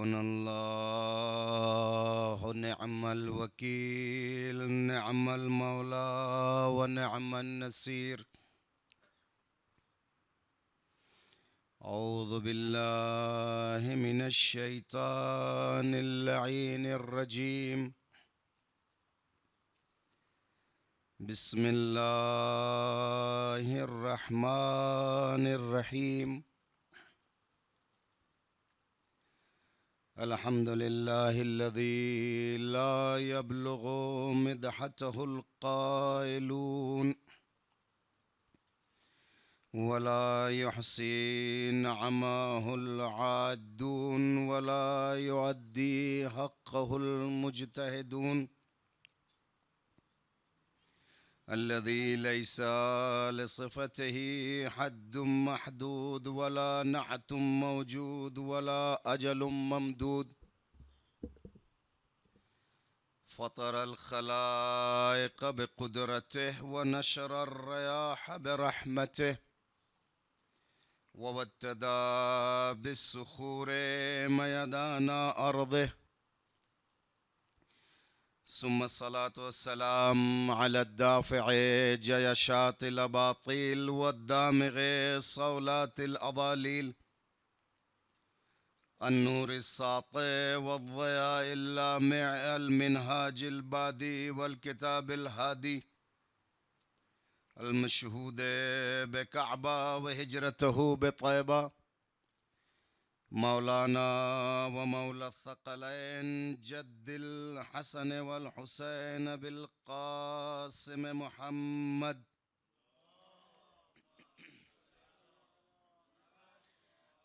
الله نعم الوكيل، نعم المولى ونعم النصير. أعوذ بالله من الشيطان اللعين الرجيم. بسم الله الرحمن الرحيم. الحمد لله الذي لا يبلغ مدحته القائلون ولا يحصي نعماه العادون ولا يؤدي حقه المجتهدون. الذي ليس لصفته حد محدود ولا نعت موجود ولا أجل ممدود. فطر الخلائق بقدرته ونشر الرياح برحمته وابتدى بالصخور ميدان أرضه. ثم الصلاة والسلام على الدافع جيشات الأباطيل والدامغ صولات الأضاليل، النور الساطع والضياء اللامع، المنهاج البادي والكتاب الهادي، المشهود بكعبة وهجرته بطيبة، مولانا ومولى الثقلين جد الحسن والحسين بالقاسم محمد،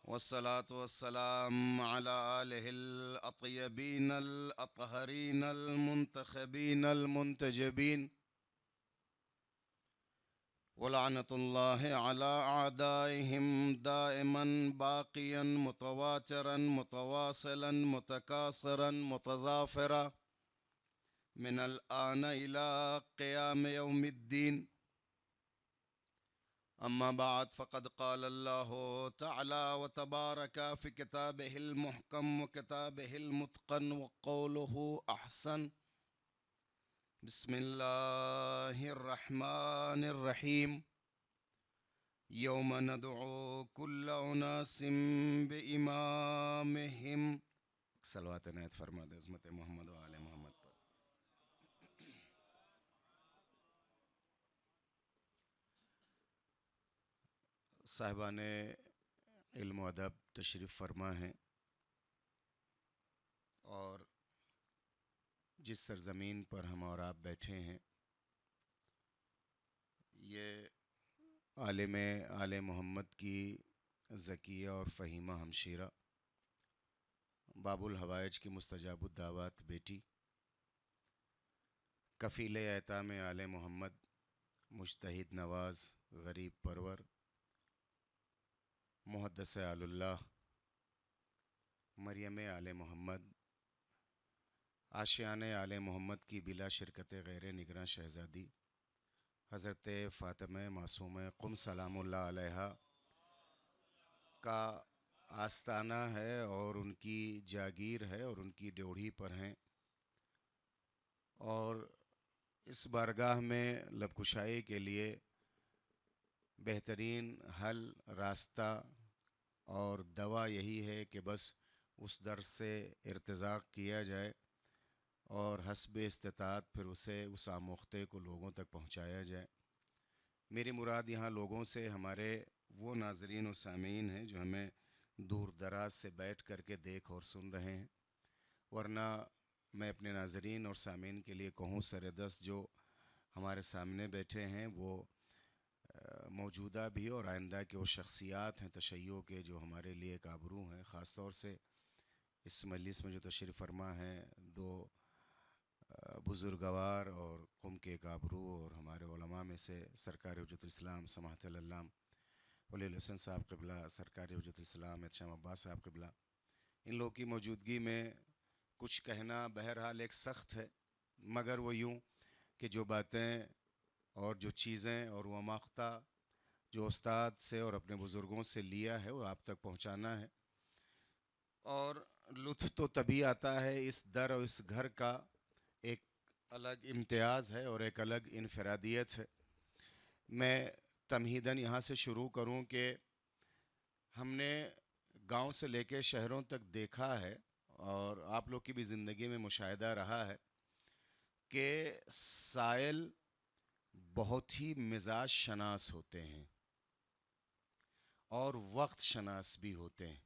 والصلاة والسلام على آله الأطيبين الأطهرين المنتخبين المنتجبين، ولعنة الله على أعدائهم دائما باقيا متواترا متواصلا متكاثرا متظافرا من الآن إلى قيام يوم الدين. أما بعد، فقد قال الله تعالى وتبارك في كتابه المحكم وكتابه المتقن وقوله أحسن. بسم الله الرحمن الرحيم. يوم ندعو كل أناس بإمامهم. صلوات عنایت فرما دے عظمت محمد و آل محمد پر. صاحبان علم و ادب تشریف فرما ہیں، اور جس سرزمین پر ہم اور آپ بیٹھے ہیں یہ عالم آل محمد کی ذکیہ اور فہیمہ ہمشیرہ، باب الحوائج کی مستجاب الدعوات بیٹی، کفیل ایتام آل محمد، مجتہد نواز، غریب پرور، محدث آل اللہ، مریم آل محمد، آشیان آل محمد کی بلا شرکت غیر نگراں شہزادی حضرت فاطمہ معصومہ قم سلام اللہ علیہا کا آستانہ ہے اور ان کی جاگیر ہے اور ان کی ڈیوڑھی پر ہیں، اور اس بارگاہ میں لب کشائی کے لیے بہترین حل، راستہ اور دوا یہی ہے کہ بس اس در سے ارتزاق کیا جائے اور حسب استطاعت پھر اسے اس آموختے کو لوگوں تک پہنچایا جائے۔ میری مراد یہاں لوگوں سے ہمارے وہ ناظرین و سامعین ہیں جو ہمیں دور دراز سے بیٹھ کر کے دیکھ اور سن رہے ہیں، ورنہ میں اپنے ناظرین اور سامعین کے لیے کہوں سر دست جو ہمارے سامنے بیٹھے ہیں وہ موجودہ بھی اور آئندہ کے وہ شخصیات ہیں تشیع کے جو ہمارے لیے ایک آبرو ہیں، خاص طور سے اس مجلس میں جو تشریف فرما ہیں دو بزرگوار اور قوم کے ایک آبرو اور ہمارے علماء میں سے سرکار حجت الاسلام سماحت العلام ولی الحسن صاحب قبلہ، سرکار حجت الاسلام احتشام عباس صاحب قبلہ، ان لوگوں کی موجودگی میں کچھ کہنا بہرحال ایک سخت ہے، مگر وہ یوں کہ جو باتیں اور جو چیزیں اور وہ ماختہ جو استاد سے اور اپنے بزرگوں سے لیا ہے وہ آپ تک پہنچانا ہے، اور لطف تو تبھی آتا ہے اس در اور اس گھر کا ایک الگ امتیاز ہے اور ایک الگ انفرادیت ہے. میں تمہیداً یہاں سے شروع کروں کہ ہم نے گاؤں سے لے کے شہروں تک دیکھا ہے اور آپ لوگ کی بھی زندگی میں مشاہدہ رہا ہے کہ سائل بہت ہی مزاج شناس ہوتے ہیں اور وقت شناس بھی ہوتے ہیں.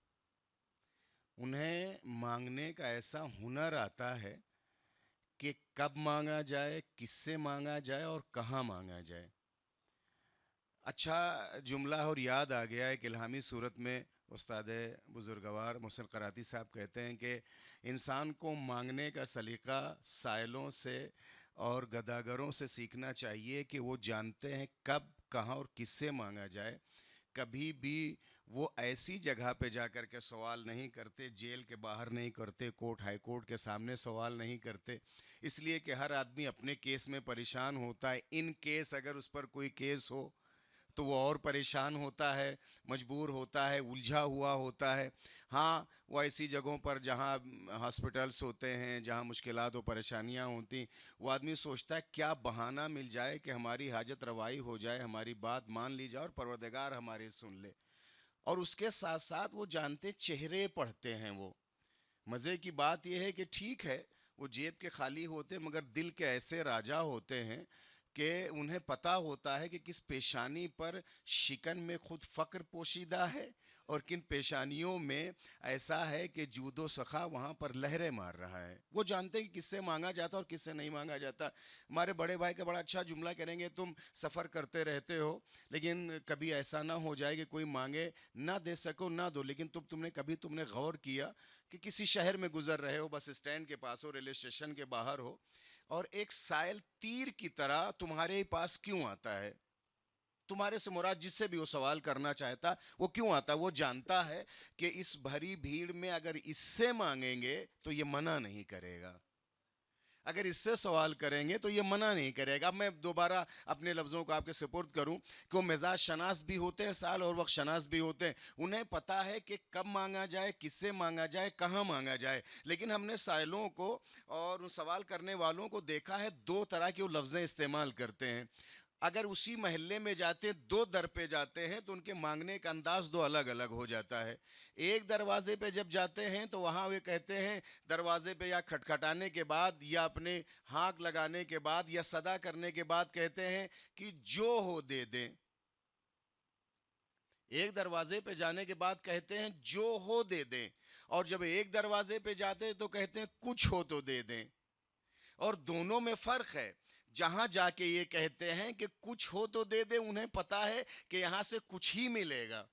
انہیں مانگنے کا ایسا ہنر آتا ہے کہ کب مانگا جائے، کس سے مانگا جائے اور کہاں مانگا جائے. اچھا جملہ اور یاد آ گیا ہے کہ الہامی صورت میں استاد بزرگوار محسن قراتی صاحب کہتے ہیں کہ انسان کو مانگنے کا سلیقہ سائلوں سے اور گداگروں سے سیکھنا چاہیے کہ وہ جانتے ہیں کب کہاں اور کس سے مانگا جائے. کبھی بھی وہ ایسی جگہ پہ جا کر کے سوال نہیں کرتے، جیل کے باہر نہیں کرتے، کورٹ ہائی کورٹ کے سامنے سوال نہیں کرتے، اس لیے کہ ہر آدمی اپنے کیس میں پریشان ہوتا ہے. ان کیس اگر اس پر کوئی کیس ہو تو وہ اور پریشان ہوتا ہے، مجبور ہوتا ہے، الجھا ہوا ہوتا ہے. ہاں وہ ایسی جگہوں پر جہاں ہاسپٹلس ہوتے ہیں، جہاں مشکلات و پریشانیاں ہوتی، وہ آدمی سوچتا ہے کیا بہانہ مل جائے کہ ہماری حاجت روائی ہو جائے، ہماری بات مان لی جائے اور پروردگار ہماری سن لے. اور اس کے ساتھ ساتھ وہ جانتے چہرے پڑھتے ہیں. وہ مزے کی بات یہ ہے کہ ٹھیک ہے وہ جیب کے خالی ہوتے مگر دل کے ایسے راجا ہوتے ہیں کہ انہیں پتہ ہوتا ہے کہ کس پیشانی پر شکن میں خود فقر پوشیدہ ہے اور کن پیشانیوں میں ایسا ہے کہ جود و سخا وہاں پر لہریں مار رہا ہے. وہ جانتے ہیں کہ کس سے مانگا جاتا اور کس سے نہیں مانگا جاتا. ہمارے بڑے بھائی کا بڑا اچھا جملہ کریں گے، تم سفر کرتے رہتے ہو لیکن کبھی ایسا نہ ہو جائے کہ کوئی مانگے نہ دے سکو نہ دو. لیکن تم نے غور کیا کہ کسی شہر میں گزر رہے ہو، بس اسٹینڈ کے پاس ہو، ریلوے اسٹیشن کے باہر ہو، اور ایک سائل تیر کی طرح تمہارے پاس کیوں آتا ہے؟ تمہارے سے مراد جس سے بھی وہ سوال کرنا چاہتا وہ کیوں آتا؟ وہ جانتا ہے کہ اس بھری بھیڑ میں اگر اس سے مانگیں گے تو یہ منع نہیں کرے گا، اگر اس سے سوال کریں گے تو یہ منع نہیں کرے گا. اب میں دوبارہ اپنے لفظوں کو آپ کے سپرد کروں کہ وہ مزاج شناس بھی ہوتے ہیں سال اور وقت شناس بھی ہوتے ہیں. انہیں پتہ ہے کہ کب مانگا جائے، کس سے مانگا جائے، کہاں مانگا جائے. لیکن ہم نے سائلوں کو اور ان سوال کرنے والوں کو دیکھا ہے دو طرح کے وہ لفظیں استعمال کرتے ہیں. اگر اسی محلے میں جاتے دو در پہ جاتے ہیں تو ان کے مانگنے کا انداز دو الگ الگ ہو جاتا ہے. ایک دروازے پہ جب جاتے ہیں تو وہاں وہ کہتے ہیں دروازے پہ یا کھٹکھٹانے کے بعد یا اپنے ہانک لگانے کے بعد یا صدا کرنے کے بعد کہتے ہیں کہ جو ہو دے دیں. ایک دروازے پہ جانے کے بعد کہتے ہیں جو ہو دے دیں، اور جب ایک دروازے پہ جاتے ہیں تو کہتے ہیں کچھ ہو تو دے دیں. اور دونوں میں فرق ہے. جہاں جا کے یہ کہتے ہیں کہ کچھ ہو تو دے دے، انہیں پتا ہے کہ یہاں سے کچھ ہی ملے گا.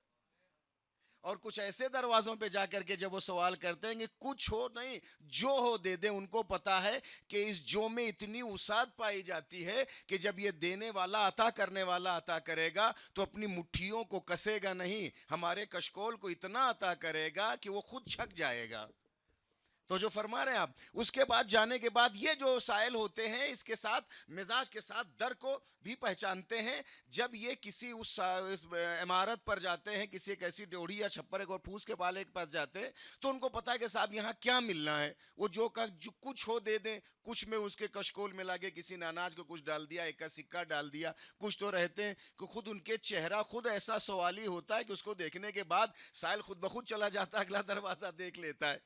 اور کچھ ایسے دروازوں پہ جا کر کے جب وہ سوال کرتے ہیں کہ کچھ ہو نہیں جو ہو دے دے، ان کو پتا ہے کہ اس جو میں اتنی وسعت پائی جاتی ہے کہ جب یہ دینے والا عطا کرنے والا عطا کرے گا تو اپنی مٹھیوں کو کسے گا نہیں، ہمارے کشکول کو اتنا عطا کرے گا کہ وہ خود چھک جائے گا. تو جو فرما رہے ہیں آپ، اس کے بعد جانے کے بعد یہ جو سائل ہوتے ہیں اس کے ساتھ مزاج کے ساتھ در کو بھی پہچانتے ہیں. جب یہ کسی اس عمارت پر جاتے ہیں، کسی ایک ایسی ڈیوڑی یا چھپر اور پھوس کے پالے کے پاس جاتے ہیں تو ان کو پتا ہے کہ صاحب یہاں کیا ملنا ہے. وہ جو کچھ ہو دے دیں، کچھ میں اس کے کشکول میں لگے کسی نے اناج کو کچھ ڈال دیا، ایک کا سکہ ڈال دیا. کچھ تو رہتے ہیں کہ خود ان کے چہرہ خود ایسا سوالی ہوتا ہے کہ اس کو دیکھنے کے بعد سائل خود بخود چلا جاتا ہے، اگلا دروازہ دیکھ لیتا ہے.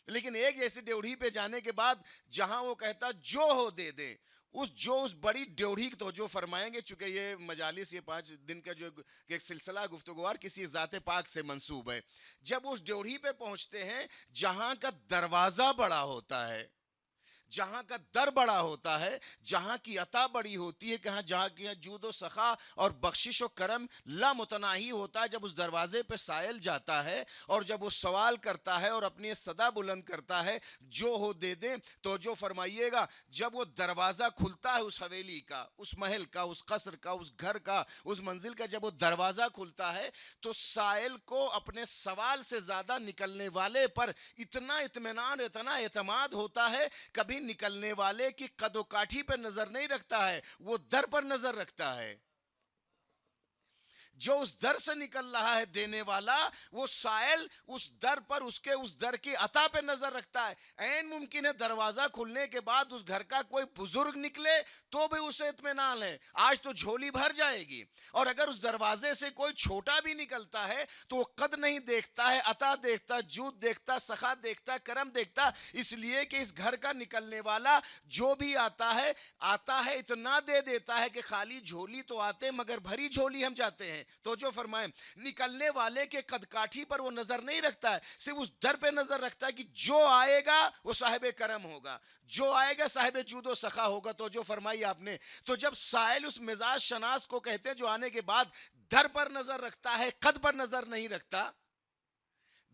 لیکن ایک جیسی ڈیوڑھی پہ جانے کے بعد جہاں وہ کہتا جو ہو دے دے، اس بڑی ڈیوڑھی کی توجہ فرمائیں گے. چونکہ یہ مجالس، یہ 5 دن کا جو ایک سلسلہ گفتگوار کسی ذات پاک سے منسوب ہے. جب اس ڈیوڑھی پہ پہنچتے ہیں جہاں کا دروازہ بڑا ہوتا ہے، جہاں کا در بڑا ہوتا ہے، جہاں کی عطا بڑی ہوتی ہے، جہاں کی جود و سخا اور بخشش و کرم لامتناہی ہوتا ہے، جب اس دروازے پہ سائل جاتا ہے اور جب وہ سوال کرتا ہے اور اپنی صدا بلند کرتا ہے جو ہو دے دیں، تو جو فرمائیے گا جب وہ دروازہ کھلتا ہے اس حویلی کا، اس محل کا، اس قصر کا، اس گھر کا، اس منزل کا، جب وہ دروازہ کھلتا ہے تو سائل کو اپنے سوال سے زیادہ نکلنے والے پر اتنا اطمینان، اتنا اعتماد ہوتا ہے. کبھی نکلنے والے کی قد و کاٹھی پر نظر نہیں رکھتا ہے، وہ در پر نظر رکھتا ہے. جو اس در سے نکل رہا ہے دینے والا، وہ سائل اس در پر اس در کی عطا پہ نظر رکھتا ہے۔ عین ممکن ہے دروازہ کھلنے کے بعد اس گھر کا کوئی بزرگ نکلے تو بھی اسے اطمینان ہے، آج تو جھولی بھر جائے گی، اور اگر اس دروازے سے کوئی چھوٹا بھی نکلتا ہے تو وہ قد نہیں دیکھتا ہے، عطا دیکھتا، جود دیکھتا، سخا دیکھتا، کرم دیکھتا، اس لیے کہ اس گھر کا نکلنے والا جو بھی آتا ہے اتنا دے دیتا ہے کہ خالی جھولی تو آتے مگر بھری جھولی ہم جاتے ہیں۔ تو جو فرمائیں نکلنے والے کے قد کاٹھی پر وہ نظر نہیں رکھتا ہے، صرف اس در پہ نظر رکھتا ہے کہ جو آئے گا وہ صاحب کرم ہوگا، جو آئے گا صاحب جود و سخا ہوگا۔ تو جو فرمائی آپ نے، تو جب سائل اس مزاج شناس کو کہتے ہیں جو آنے کے بعد در پر نظر رکھتا ہے، قد پر نظر نہیں رکھتا،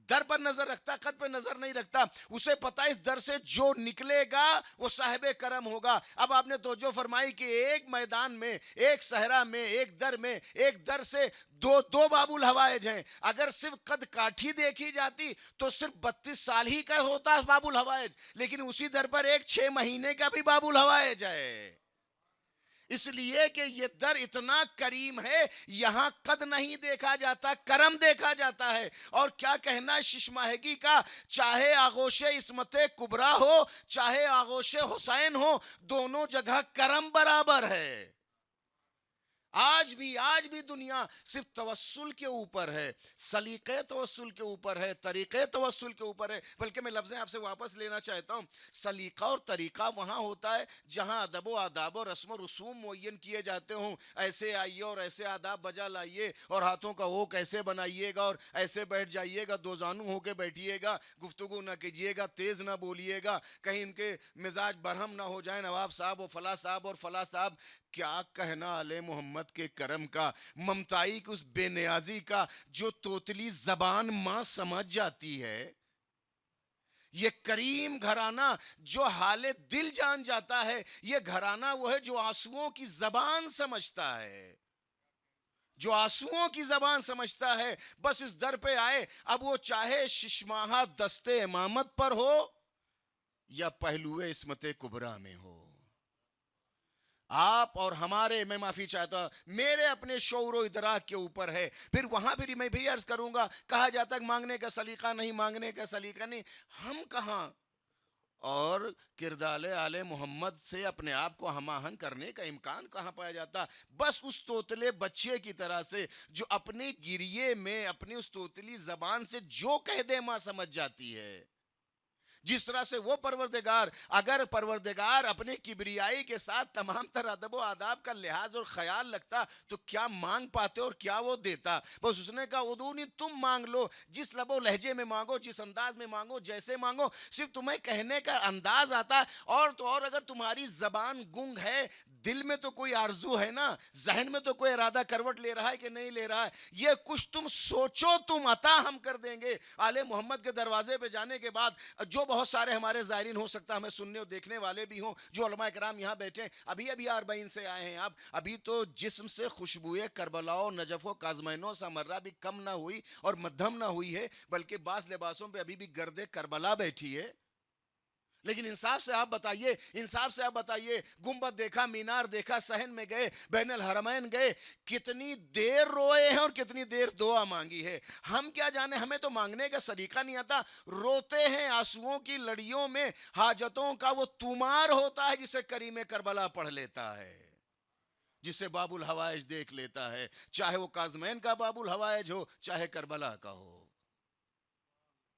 در پر نظر رکھتا، قد پر نظر نہیں رکھتا، اسے پتا اس در سے جو نکلے گا وہ صاحب کرم ہوگا۔ اب آپ نے توجہ فرمائی کہ ایک میدان میں، ایک صحرا میں، ایک در سے دو باب الحوائج ہیں۔ اگر صرف قد کاٹھی دیکھی جاتی تو صرف 32 سال ہی کا ہوتا ہے باب الحوائج، لیکن اسی در پر ایک 6 مہینے کا بھی باب الحوائج ہے، اس لیے کہ یہ در اتنا کریم ہے، یہاں قد نہیں دیکھا جاتا، کرم دیکھا جاتا ہے۔ اور کیا کہنا ششماہگی کا، چاہے آغوش عصمت کبریٰ ہو چاہے آغوش حسین ہو، دونوں جگہ کرم برابر ہے۔ آج بھی دنیا صرف توسل کے اوپر ہے، سلیقے توسل کے اوپر ہے، طریقے توسل کے اوپر ہے۔ بلکہ میں لفظیں آپ سے واپس لینا چاہتا ہوں، سلیقہ اور طریقہ وہاں ہوتا ہے جہاں ادب و آداب و رسم و رسوم معین کیے جاتے ہوں، ایسے آئیے اور ایسے آداب بجا لائیے اور ہاتھوں کا اوک ایسے بنائیے گا اور ایسے بیٹھ جائیے گا، دو زانو ہو کے بیٹھیے گا، گفتگو نہ کیجیے گا، تیز نہ بولیے گا، کہیں ان کے مزاج برہم نہ ہو جائیں، نواب صاحب و فلاں صاحب اور فلاں صاحب۔ کیا کہنا آل محمد کے کرم کا، ممتائی کی اس بے نیازی کا، جو توتلی زبان ماں سمجھ جاتی ہے۔ یہ کریم گھرانہ جو حال دل جان جاتا ہے، یہ گھرانہ وہ ہے جو آنسوؤں کی زبان سمجھتا ہے، جو آنسوؤں کی زبان سمجھتا ہے۔ بس اس در پہ آئے، اب وہ چاہے ششماہا دست امامت پر ہو یا پہلو عصمت کبریٰ میں ہو، آپ اور ہمارے، میں معافی چاہتا ہوں، میرے اپنے شعور و ادراک کے اوپر ہے۔ پھر وہاں پھر میں بھی عرض کروں گا، کہا جاتا ہے مانگنے کا سلیقہ نہیں، مانگنے کا سلیقہ نہیں، ہم کہاں اور کردار آل محمد سے اپنے آپ کو ہم آہنگ کرنے کا امکان کہاں پایا جاتا؟ بس اس توتلے بچے کی طرح سے جو اپنے گریے میں اپنی اس توتلی زبان سے جو کہہ دے ماں سمجھ جاتی ہے۔ جس طرح سے وہ پروردگار، اگر پروردگار اپنے کبریائی کے ساتھ تمام تر ادب و آداب کا لحاظ اور خیال رکھتا تو کیا مانگ پاتے اور کیا وہ دیتا؟ بس اس نے کہا ادونی، تم مانگ لو، جس لب و لہجے میں مانگو، جس انداز میں مانگو، جیسے مانگو، صرف تمہیں کہنے کا انداز آتا ہے۔ اور تو اور اگر تمہاری زبان گنگ ہے، دل میں تو کوئی آرزو ہے نا، ذہن میں تو کوئی ارادہ کروٹ لے رہا ہے کہ نہیں لے رہا ہے، یہ کچھ تم سوچو، تم عطا ہم کر دیں گے۔ آل محمد کے دروازے پہ جانے کے بعد جو بہت سارے ہمارے زائرین ہو سکتا ہے ہمیں سننے اور دیکھنے والے بھی ہوں، جو علماء کرام یہاں بیٹھے ہیں، ابھی 40 سے آئے ہیں آپ، ابھی تو جسم سے خوشبوئے کربلا و نجف و کاظمین و سمرہ بھی کم نہ ہوئی اور مدھم نہ ہوئی ہے، بلکہ بعض لباسوں پہ ابھی بھی گرد کربلا بیٹھی ہے۔ لیکن انصاف سے آپ بتائیے، گنبد دیکھا، مینار دیکھا، صحن میں گئے، بین الحرمین گئے، کتنی دیر روئے ہیں اور کتنی دیر دعا مانگی ہے۔ ہم کیا جانے، ہمیں تو مانگنے کا سلیقہ نہیں آتا، روتے ہیں آنسوؤں کی لڑیوں میں، حاجتوں کا وہ طومار ہوتا ہے جسے کریم کربلا پڑھ لیتا ہے، جسے باب الحوائج دیکھ لیتا ہے، چاہے وہ کاظمین کا باب الحوائج ہو چاہے کربلا کا ہو،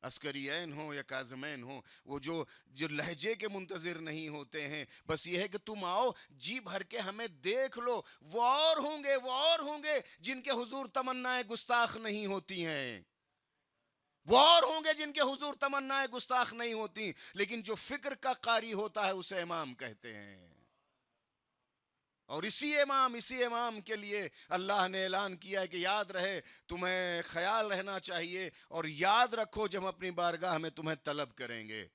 عسکریین ہوں یا کاظمین ہوں، وہ جو لہجے کے منتظر نہیں ہوتے ہیں، بس یہ ہے کہ تم آؤ، جی بھر کے ہمیں دیکھ لو۔ وہ اور ہوں گے جن کے حضور تمنائیں گستاخ نہیں ہوتی ہیں، وہ اور ہوں گے جن کے حضور تمنائیں گستاخ نہیں ہوتی، لیکن جو فکر کا قاری ہوتا ہے اسے امام کہتے ہیں۔ اور اسی امام کے لیے اللہ نے اعلان کیا ہے کہ یاد رہے، تمہیں خیال رہنا چاہیے، اور یاد رکھو جب اپنی بارگاہ میں تمہیں طلب کریں گے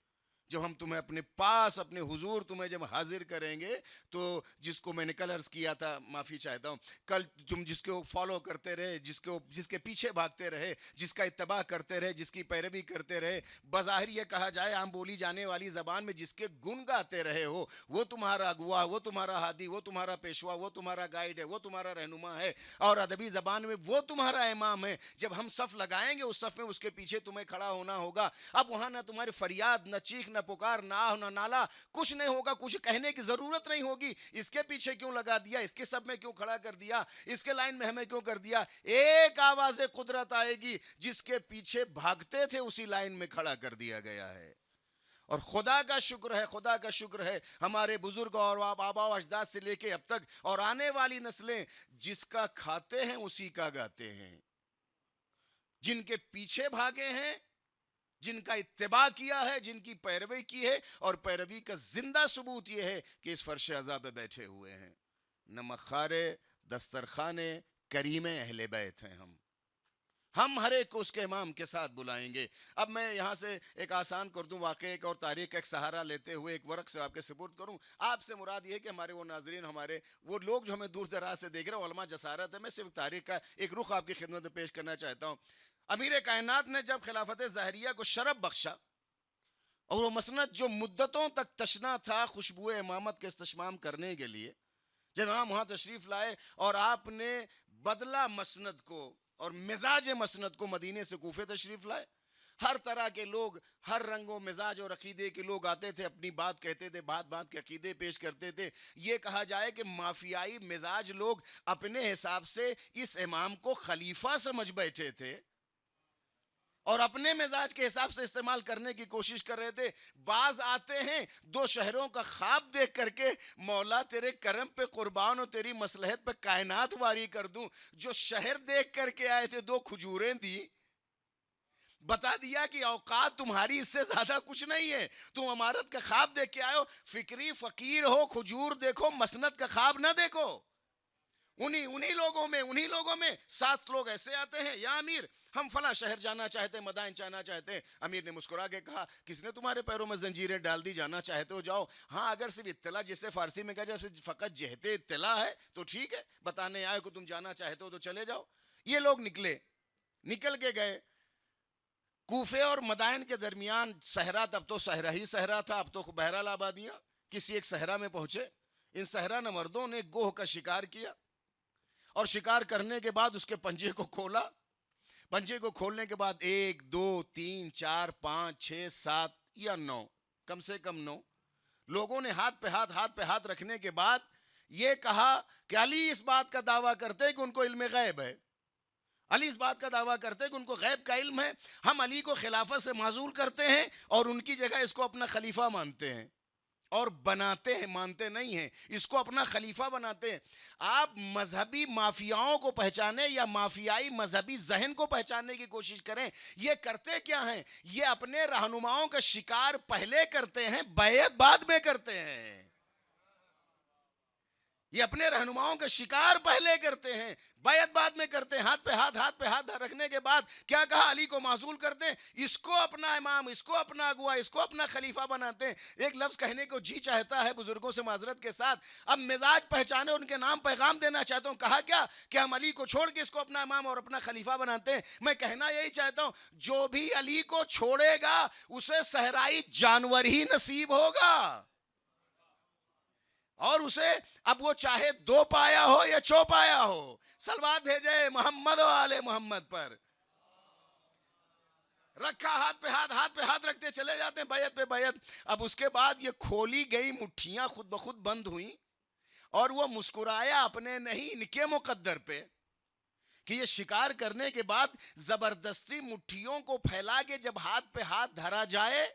جب ہم تمہیں اپنے پاس اپنے حضور تمہیں جب حاضر کریں گے تو جس کو میں نے کل عرض کیا تھا، معافی چاہتا ہوں، کل تم جس کو فالو کرتے رہے، جس کے پیچھے بھاگتے رہے، جس کا اتباع کرتے رہے، جس کی پیروی کرتے رہے، بظاہر یہ کہا جائے عام بولی جانے والی زبان میں جس کے گن گاتے رہے ہو، وہ تمہارا اغوا، وہ تمہارا ہادی، وہ تمہارا پیشوا، وہ تمہارا گائیڈ ہے، وہ تمہارا رہنما ہے، اور ادبی زبان میں وہ تمہارا امام ہے۔ جب ہم صف لگائیں گے اس صف میں اس کے پیچھے تمہیں کھڑا ہونا ہوگا۔ اب وہاں نہ تمہاری فریاد، نہ چیخ، نہ پکار، نہ آہ، نہ نالا، کچھ نہیں ہوگا، کچھ کہنے کی ضرورت نہیں ہوگی۔ اس کے پیچھے کیوں لگا دیا، اس کے سب میں کیوں کھڑا کر دیا، اس کے لائن میں ہمیں کیوں کر دیا؟ ایک آواز قدرت آئے گی، جس کے پیچھے بھاگتے تھے اسی لائن میں کھڑا کر دیا گیا ہے۔ اور خدا کا شکر ہے، خدا کا شکر ہے، ہمارے بزرگ اور آبا و اجداد سے لے کے اب تک اور آنے والی نسلیں جس کا کھاتے ہیں اسی کا گاتے ہیں، جن کے پیچھے بھاگے ہیں، جن کا اتباع کیا ہے، جن کی پیروی کی ہے، اور پیروی کا زندہ ثبوت یہ ہے کہ اس فرش عزا پہ بیٹھے ہوئے ہیں۔ نمکھارے دسترخوان کریم اہل بیت ہیں ہم ہر ایک کو اس کے امام کے ساتھ بلائیں گے۔ اب میں یہاں سے ایک آسان کر دوں واقعہ ایک اور تاریخ کا ایک سہارا لیتے ہوئے ایک ورق سے آپ کے سپرد کروں۔ آپ سے مراد یہ ہے کہ ہمارے وہ ناظرین، ہمارے وہ لوگ جو ہمیں دور دراز سے دیکھ رہے ہیں، علماء جسارت ہے، میں صرف تاریخ کا ایک رخ آپ کی خدمت میں پیش کرنا چاہتا ہوں۔ امیر کائنات نے جب خلافت ظاہریہ کو شرف بخشا اور وہ مسند جو مدتوں تک تشنا تھا خوشبو امامت کے استشمام کرنے کے لیے، جب امام وہاں تشریف لائے اور آپ نے بدلا مسند کو اور مزاج مسند کو، مدینے سے کوفے تشریف لائے، ہر طرح کے لوگ، ہر رنگ و مزاج اور عقیدے کے لوگ آتے تھے، اپنی بات کہتے تھے، بات بات کے عقیدے پیش کرتے تھے۔ یہ کہا جائے کہ مافیائی مزاج لوگ اپنے حساب سے اس امام کو خلیفہ سمجھ بیٹھے تھے اور اپنے مزاج کے حساب سے استعمال کرنے کی کوشش کر رہے تھے۔ بعض آتے ہیں دو شہروں کا خواب دیکھ کر کے، مولا تیرے کرم پہ قربان ہو، تیری مصلحت پہ کائنات واری کر دوں۔ جو شہر دیکھ کر کے آئے تھے، دو کھجوریں دی، بتا دیا کہ اوقات تمہاری اس سے زیادہ کچھ نہیں ہے، تم عمارت کا خواب دیکھ کے آئے ہو، فکری فقیر ہو، کھجور دیکھو، مسند کا خواب نہ دیکھو۔ انہی لوگوں میں 7 لوگ ایسے آتے ہیں، یا امیر ہم فلاں شہر جانا چاہتے ہیں، مدائن جانا چاہتے ہیں۔ امیر نے مسکرا کے کہا، کس نے تمہارے پیروں میں زنجیریں ڈال دی، جانا چاہتے ہو جاؤ۔ ہاں اگر صرف اطلاع، جسے فارسی میں کہا جائے فقط جہت اطلاع ہے تو ٹھیک ہے، بتانے آئے کو تم جانا چاہتے ہو تو چلے جاؤ۔ یہ لوگ نکل کے گئے کوفے اور مدائن کے درمیان صحرا، تب تو صحرا ہی صحرا تھا، اب تو بہرحال آبادیاں۔ کسی ایک صحرا میں پہنچے، ان صحرا نمردوں نے گوہ کا شکار کیا، اور شکار کرنے کے بعد اس کے پنجے کو کھولا۔ پنجے کو کھولنے کے بعد 1 2 3 4 5 6 7 یا 9، کم سے کم 9 لوگوں نے ہاتھ پہ ہاتھ رکھنے کے بعد یہ کہا کہ علی اس بات کا دعویٰ کرتے کہ ان کو علم غیب ہے، علی اس بات کا دعویٰ کرتے کہ ان کو غیب کا علم ہے، ہم علی کو خلافت سے معزول کرتے ہیں اور ان کی جگہ اس کو اپنا خلیفہ مانتے ہیں، اور بناتے ہیں، مانتے نہیں ہیں، اس کو اپنا خلیفہ بناتے ہیں۔ آپ مذہبی مافیاؤں کو پہچانے یا مافیائی مذہبی ذہن کو پہچاننے کی کوشش کریں، یہ کرتے کیا ہیں؟ یہ اپنے رہنماؤں کا شکار پہلے کرتے ہیں، بیعت بعد میں کرتے ہیں۔ یہ اپنے رہنماؤں کا شکار پہلے کرتے ہیں، بیعت بعد میں کرتے ہیں۔ ہاتھ پہ ہاتھ رکھنے کے بعد کیا کہا؟ علی کو معزول کرتے ہیں، اس کو اپنا امام، اس کو اپنا اغوا، اس کو اپنا خلیفہ بناتے ہیں۔ ایک لفظ کہنے کو جی چاہتا ہے بزرگوں سے معذرت کے ساتھ، اب مزاج پہچانے، ان کے نام پیغام دینا چاہتا ہوں۔ کہا کیا کہ ہم علی کو چھوڑ کے اس کو اپنا امام اور اپنا خلیفہ بناتے ہیں۔ میں کہنا یہی چاہتا ہوں، جو بھی علی کو چھوڑے گا اسے صحرائی جانور ہی نصیب ہوگا، اور اسے اب وہ چاہے 2 پایا ہو یا چوپایا ہو، سلوات بھیجے محمد و آل محمد پر۔ رکھا ہاتھ پہ ہاتھ رکھتے چلے جاتے ہیں، بیعت پہ بیعت۔ اب اس کے بعد یہ کھولی گئی مٹھیاں خود بخود بند ہوئیں، اور وہ مسکرایا اپنے نہیں ان کے مقدر پہ کہ یہ شکار کرنے کے بعد زبردستی مٹھیوں کو پھیلا کے جب ہاتھ پہ ہاتھ دھرا جائے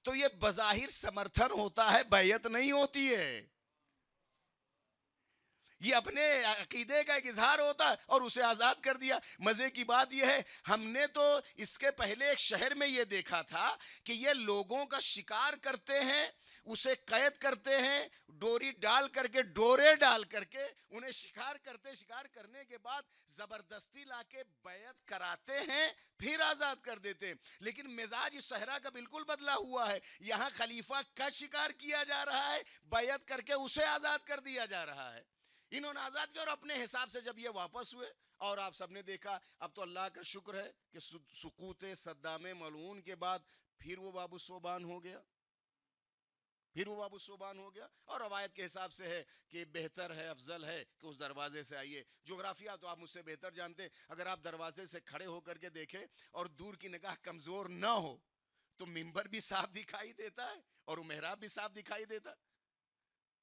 تو یہ بظاہر سمرتھن ہوتا ہے، بیعت نہیں ہوتی ہے۔ یہ اپنے عقیدے کا ایک اظہار ہوتا ہے اور اسے آزاد کر دیا۔ مزے کی بات یہ ہے، ہم نے تو اس کے پہلے ایک شہر میں یہ دیکھا تھا کہ یہ لوگوں کا شکار کرتے ہیں، اسے قید کرتے ہیں، ڈوری ڈال کر کے، ڈورے ڈال کر کے انہیں شکار کرتے، شکار کرنے کے بعد زبردستی لا کے بیعت کراتے ہیں، پھر آزاد کر دیتے ہیں۔ لیکن مزاج اس صحرا کا بالکل بدلا ہوا ہے، یہاں خلیفہ کا شکار کیا جا رہا ہے، بیعت کر کے اسے آزاد کر دیا جا رہا ہے۔ انہوں نے آزاد کیا اور اپنے حساب سے جب یہ واپس ہوئے، اور آپ سب نے دیکھا، اب تو اللہ کا شکر ہے کہ سقوط صدام ملعون کے بعد پھر وہ باب الثوبان ہو گیا، پھر وہ باب الثوبان ہو گیا، اور روایت کے حساب سے ہے کہ بہتر ہے، افضل ہے کہ اس دروازے سے آئیے۔ جغرافیہ تو آپ مجھ سے بہتر جانتے ہیں، اگر آپ دروازے سے کھڑے ہو کر کے دیکھیں اور دور کی نگاہ کمزور نہ ہو تو منبر بھی صاف دکھائی دیتا ہے اور وہ محراب بھی صاف دکھائی دیتا ہے۔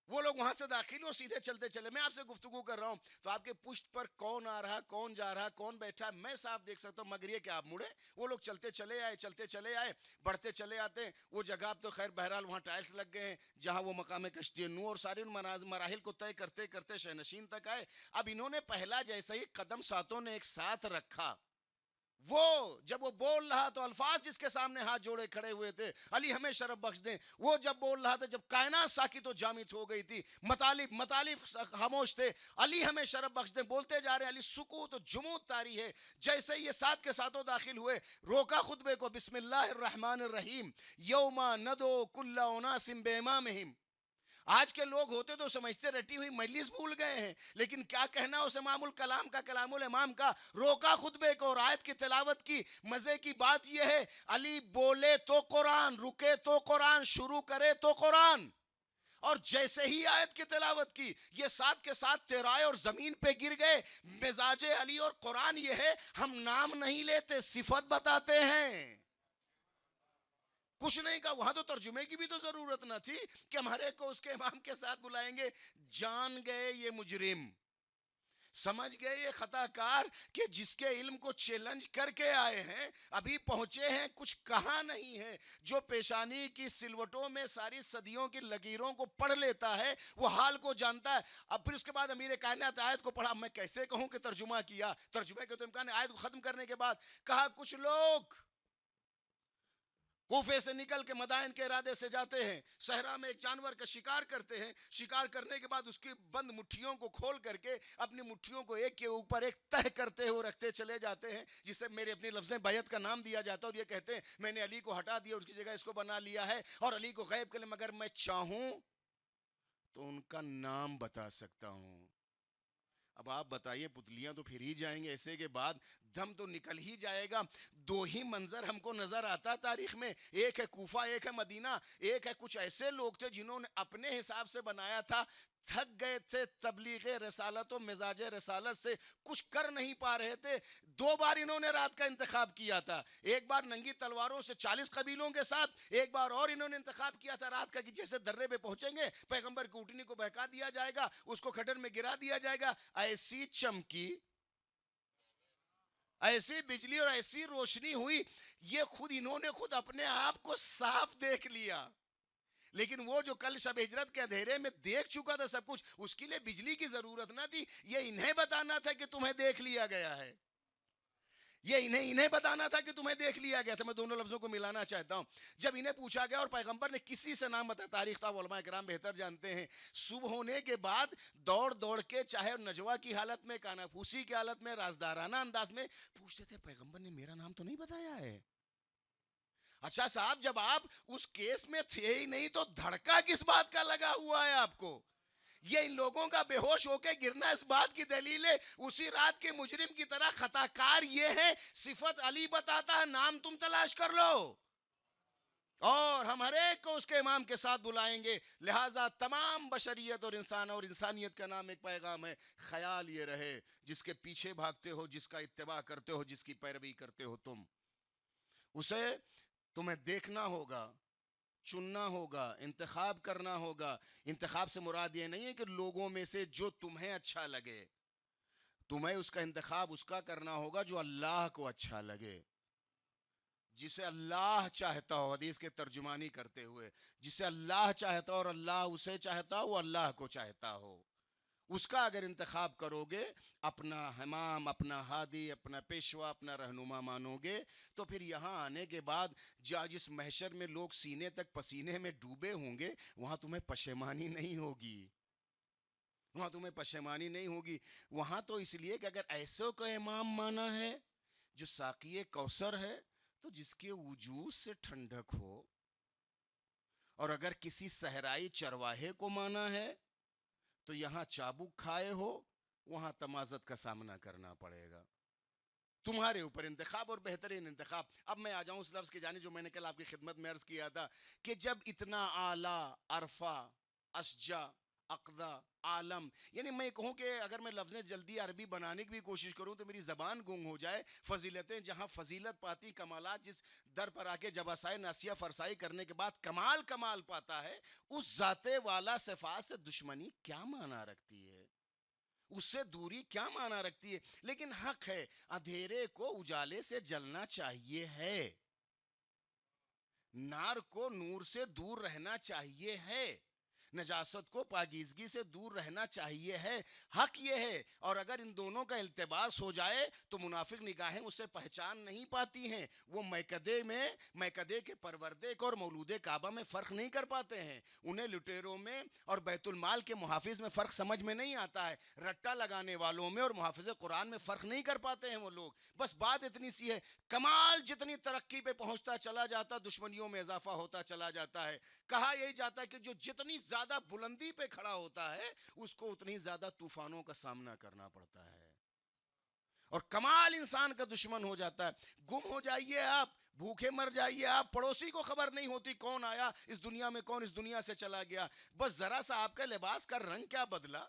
وہ لوگ وہاں سے داخل ہو سیدھے چلتے چلے، میں آپ سے گفتگو کر رہا ہوں تو آپ کے پشت پر کون آ رہا، کون جا رہا، کون بیٹھا، میں صاف دیکھ سکتا ہوں، مگر یہ کہ آپ مڑے، وہ لوگ چلتے چلے آئے، چلتے چلے آئے، بڑھتے چلے آتے ہیں۔ وہ جگہ اب تو خیر بہرحال وہاں ٹائلز لگ گئے ہیں جہاں وہ مقام کشتی نو اور سارے ان مراحل کو طے کرتے کرتے شہنشین تک آئے۔ اب انہوں نے پہلا جیسے ہی قدم ساتوں نے ایک ساتھ رکھا، وہ جب وہ بول رہا تو الفاظ جس کے سامنے ہاتھ جوڑے کھڑے ہوئے تھے، علی ہمیں شرف بخش دیں، وہ جب بول رہا تھا، جب کائنات ساکت و جامد ہو گئی تھی، مطالب خاموش تھے، علی ہمیں شرف بخش دیں بولتے جا رہے ہیں، علی سکوت و جمود طاری ہے۔ جیسے یہ ساتھ کے ساتھوں داخل ہوئے، روکا خطبے کو، بسم اللہ الرحمن الرحیم، یوم ندعو کل اناس بامامہم۔ آج کے لوگ ہوتے تو سمجھتے رٹی ہوئی مجلس بھول گئے ہیں، لیکن کیا کہنا اس امام الکلام کا، کلام الامام کا، روکا خطبے کو اور آیت کی تلاوت کی۔ مزے کی بات یہ ہے، علی بولے تو قرآن، رکے تو قرآن، شروع کرے تو قرآن، اور جیسے ہی آیت کی تلاوت کی یہ ساتھ کے ساتھ تیرائے اور زمین پہ گر گئے۔ مزاج علی اور قرآن یہ ہے، ہم نام نہیں لیتے، صفت بتاتے ہیں، کچھ نہیں کہا۔ وہاں تو ترجمے کی بھی تو ضرورت نہ تھی کہ ہمارے کو اس کے امام کے ساتھ بلائیں گے۔ جان گئے یہ مجرم، سمجھ گئے یہ خطا کار کہ جس کے علم کو چیلنج کر کے آئے ہیں، ابھی پہنچے ہیں، کچھ کہا نہیں ہے۔ جو پیشانی کی سلوٹوں میں ساری صدیوں کی لکیروں کو پڑھ لیتا ہے وہ حال کو جانتا ہے۔ اب پھر اس کے بعد امیر کائنات آیت کو پڑھا، میں کیسے کہوں کہ ترجمہ کیا، ترجمے کے تو امکان ہے۔ آیت کو ختم کرنے کے بعد کہا کچھ لوگ کوفے سے نکل کے مدائن کے ارادے سے جاتے ہیں، صحرا میں ایک جانور کا شکار کرتے ہیں، شکار کرنے کے بعد اس کی بند مٹھیوں کو کھول کر کے اپنی مٹھیوں کو ایک کے اوپر ایک تہ کرتے ہوئے رکھتے چلے جاتے ہیں، جسے میرے اپنی لفظیں بیعت کا نام دیا جاتا ہے، اور یہ کہتے ہیں میں نے علی کو ہٹا دیا، اس کی جگہ اس کو بنا لیا ہے، اور علی کو غیب کے لیے مگر میں چاہوں تو ان کا نام بتا سکتا ہوں۔ اب آپ بتائیے، پتلیاں تو پھر ہی جائیں گے، ایسے کے بعد دم تو نکل ہی جائے گا۔ دو ہی منظر ہم کو نظر آتا تاریخ میں، ایک ہے کوفہ، ایک ہے مدینہ، ایک ہے کچھ ایسے لوگ تھے جنہوں نے اپنے حساب سے بنایا تھا، تھک گئے تھے تبلیغ رسالت و مزاج رسالت سے، کچھ کر نہیں پا رہے تھے۔ دو بار انہوں نے رات کا انتخاب کیا تھا، ایک بار ننگی تلواروں سے 40 قبیلوں کے ساتھ، ایک بار اور انہوں نے انتخاب کیا تھا رات کا کہ جیسے درے پہ پہنچیں گے پیغمبر کی اٹھنی کو بہکا دیا جائے گا، اس کو کھٹر میں گرا دیا جائے گا۔ ایسی چمکی، ایسی بجلی اور ایسی روشنی ہوئی، یہ خود انہوں نے خود اپنے آپ کو صاف دیکھ لیا۔ لیکن وہ جو کل شب ہجرت کے اندھیرے میں دیکھ چکا تھا سب کچھ، اس کے لیے بجلی کی ضرورت نہ تھی، یہ انہیں بتانا تھا کہ تمہیں دیکھ لیا گیا ہے، یہ انہیں بتانا تھا کہ تمہیں دیکھ لیا گیا تھا۔ میں دونوں لفظوں کو ملانا چاہتا ہوں۔ جب انہیں پوچھا گیا اور پیغمبر نے کسی سے نام بتایا، تاریخ تھا، علماء کرام بہتر جانتے ہیں، صبح ہونے کے بعد دوڑ دوڑ کے، چاہے نجوا کی حالت میں، کانافوسی کی حالت میں، رازدارانہ انداز میں پوچھتے تھے پیغمبر نے میرا نام تو نہیں بتایا ہے؟ اچھا صاحب، جب آپ اس کیس میں تھے ہی نہیں تو دھڑکا کس بات کا لگا ہوا ہے آپ کو؟ یہ ان لوگوں کا بے ہوش ہو کے گرنا اس بات کی دلیل ہے، اسی رات کے مجرم کی طرح خطا کار یہ ہے، صفت علی بتاتا ہے، نام تم تلاش کر لو، اور ہم ہر ایک کو اس کے امام کے ساتھ بلائیں گے۔ لہٰذا تمام بشریت اور انسانیت کا نام ایک پیغام ہے، خیال یہ رہے، جس کے پیچھے بھاگتے ہو، جس کا اتباع کرتے ہو، جس کی پیروی کرتے ہو تم، اسے تمہیں دیکھنا ہوگا، چننا ہوگا، انتخاب کرنا ہوگا۔ انتخاب سے مراد یہ نہیں ہے کہ لوگوں میں سے جو تمہیں اچھا لگے، تمہیں اس کا انتخاب اس کا کرنا ہوگا جو اللہ کو اچھا لگے، جسے اللہ چاہتا ہو، حدیث کے ترجمانی کرتے ہوئے، جسے اللہ چاہتا ہو اور اللہ اسے چاہتا ہو، وہ اللہ کو چاہتا ہو، اس کا اگر انتخاب کرو گے، اپنا امام، اپنا ہادی، اپنا پیشوا، اپنا رہنما مانو گے، تو پھر یہاں آنے کے بعد جس محشر میں لوگ سینے تک پسینے میں ڈوبے ہوں گے، وہاں تمہیں پشیمانی نہیں ہوگی، وہاں تمہیں پشیمانی نہیں ہوگی. وہاں تو اس لیے کہ اگر ایسو کا امام مانا ہے جو ساقی کوثر ہے، تو جس کے وجود سے ٹھنڈک ہو. اور اگر کسی صحرائی چرواہے کو مانا ہے تو یہاں چابک کھائے ہو، وہاں تمازت کا سامنا کرنا پڑے گا. تمہارے اوپر انتخاب، اور بہترین انتخاب. اب میں آ جاؤں اس لفظ کی جانب جو میں نے کل آپ کی خدمت میں عرض کیا تھا کہ جب اتنا اعلیٰ، عرفہ، اشجع، اقدا، عالم، یعنی میں کہوں کہ اگر میں لفظیں جلدی عربی بنانے کی بھی کوشش کروں تو میری زبان گنگ ہو جائے. فضیلتیں جہاں فضیلت پاتی، کمالات جس در پر آ کے جباسائے ناسیہ فرسائی کرنے کے بعد کمال پاتا ہے، اس ذات والا صفات سے دشمنی کیا معنی رکھتی ہے، اس سے دوری کیا معنی رکھتی ہے. لیکن حق ہے، اندھیرے کو اجالے سے جلنا چاہیے ہے، نار کو نور سے دور رہنا چاہیے ہے، نجاست کو پاکیزگی سے دور رہنا چاہیے ہے. حق یہ ہے. اور اگر ان دونوں کا التباس ہو جائے تو منافق نگاہیں اسے پہچان نہیں پاتی ہیں. وہ میکدے کے پروردے اور مولود کعبہ میں فرق نہیں کر پاتے ہیں. انہیں لٹیروں میں اور بیت المال کے محافظ میں فرق سمجھ میں نہیں آتا ہے. رٹا لگانے والوں میں اور محافظ قرآن میں فرق نہیں کر پاتے ہیں وہ لوگ. بس بات اتنی سی ہے، کمال جتنی ترقی پہ پہنچتا چلا جاتا، دشمنیوں میں اضافہ ہوتا چلا جاتا ہے. کہا یہی جاتا ہے کہ جو جتنی زیادہ بلندی پہ کھڑا ہوتا ہے، اس کو اتنی زیادہ طوفانوں کا سامنا کرنا پڑتا ہے. اور کمال انسان کا دشمن ہو جاتا ہے. گم ہو جائیے آپ، بھوکے مر جائیے آپ، پڑوسی کو خبر نہیں ہوتی کون آیا اس دنیا میں، کون اس دنیا سے چلا گیا. بس ذرا سا آپ کے لباس کا رنگ کیا بدلا،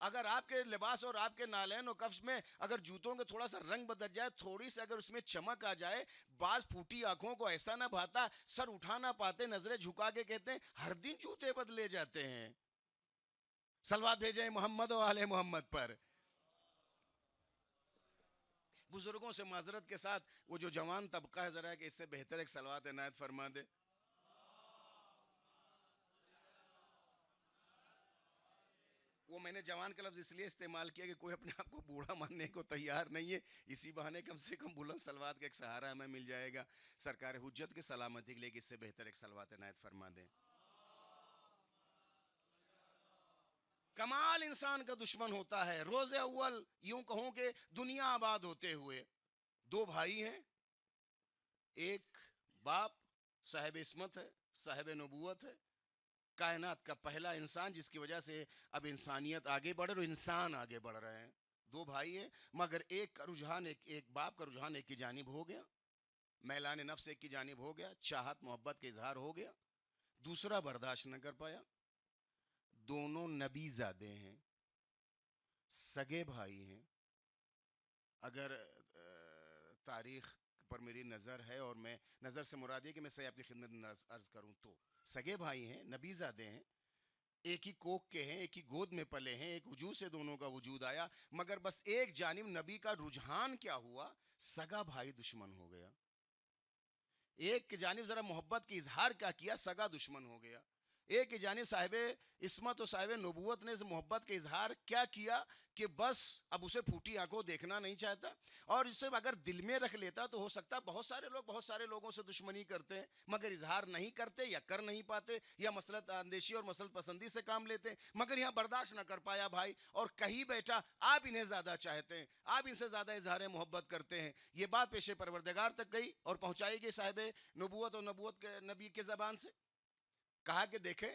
اگر آپ کے لباس اور آپ کے نالین و کفش میں اگر جوتوں کے تھوڑا سا رنگ بدل جائے، تھوڑی سی اگر اس میں چمک آ جائے، بعض پھوٹی آنکھوں کو ایسا نہ بھاتا، سر اٹھا نہ پاتے، نظریں جھکا کے کہتے ہیں ہر دن جوتے بدلے جاتے ہیں. صلوات بھیجیں محمد و آل محمد پر. بزرگوں سے معذرت کے ساتھ وہ جو جوان طبقہ ہے، ذرا کہ اس سے بہتر ایک صلوات عنایت فرما دے. وہ میں نے جوان کا لفظ اس لیے استعمال کیا کہ کوئی اپنے آپ کو بوڑھا ماننے کو تیار نہیں ہے، اسی بہانے کم سے کم بلند صلوات کا ایک سہارا ہمیں مل جائے گا. سرکار حجت کی سلامتی کے لیے اس سے بہتر ایک صلوات عنایت فرما دیں. کمال انسان کا دشمن ہوتا ہے. روز اول یوں کہوں کہ دنیا آباد ہوتے ہوئے دو بھائی ہیں، ایک باپ صاحب عصمت ہے، صاحب نبوت ہے، کائنات کا پہلا انسان جس کی وجہ سے اب انسانیت آگے بڑھ رہی، انسان آگے بڑھ رہے ہیں. دو بھائی ہیں، مگر ایک کا رجحان ایک باپ کا رجحان ایک کی جانب ہو گیا، میلان نفس ایک کی جانب ہو گیا، چاہت محبت کا اظہار ہو گیا. دوسرا برداشت نہ کر پایا. دونوں نبی زادے ہیں، سگے بھائی ہیں. اگر تاریخ پر میری نظر ہے، اور میں نظر سے مراد ہے کہ میں صحیح آپ کی خدمت میں عرض کروں تو سگے بھائی ہیں، نبی زادے ہیں، ایک ہی کوک کے ہیں، ایک ہی گود میں پلے ہیں، ایک وجود سے دونوں کا وجود آیا. مگر بس ایک جانب نبی کا رجحان کیا ہوا، سگا بھائی دشمن ہو گیا. ایک کی جانب ذرا محبت کی اظہار کیا کیا، سگا دشمن ہو گیا. ایک کی جانب صاحب عصمت و صاحب نبوت نے محبت کا اظہار کیا کیا کہ بس اب اسے پھوٹی آنکھوں دیکھنا نہیں چاہتا. اور اسے اگر دل میں رکھ لیتا تو ہو سکتا بہت سارے لوگ بہت سارے لوگوں سے دشمنی کرتے ہیں، مگر اظہار نہیں کرتے یا کر نہیں پاتے، یا مسلط اندیشی اور مسلط پسندی سے کام لیتے ہیں. مگر یہاں برداشت نہ کر پایا بھائی، اور کہیں بیٹھا آپ انہیں زیادہ چاہتے ہیں، آپ ان سے زیادہ اظہار محبت کرتے ہیں. یہ بات پیش پروردگار تک گئی اور پہنچائی گئی صاحب نبوت اور نبوت کے نبی کے زبان سے. کہا کہ دیکھیں،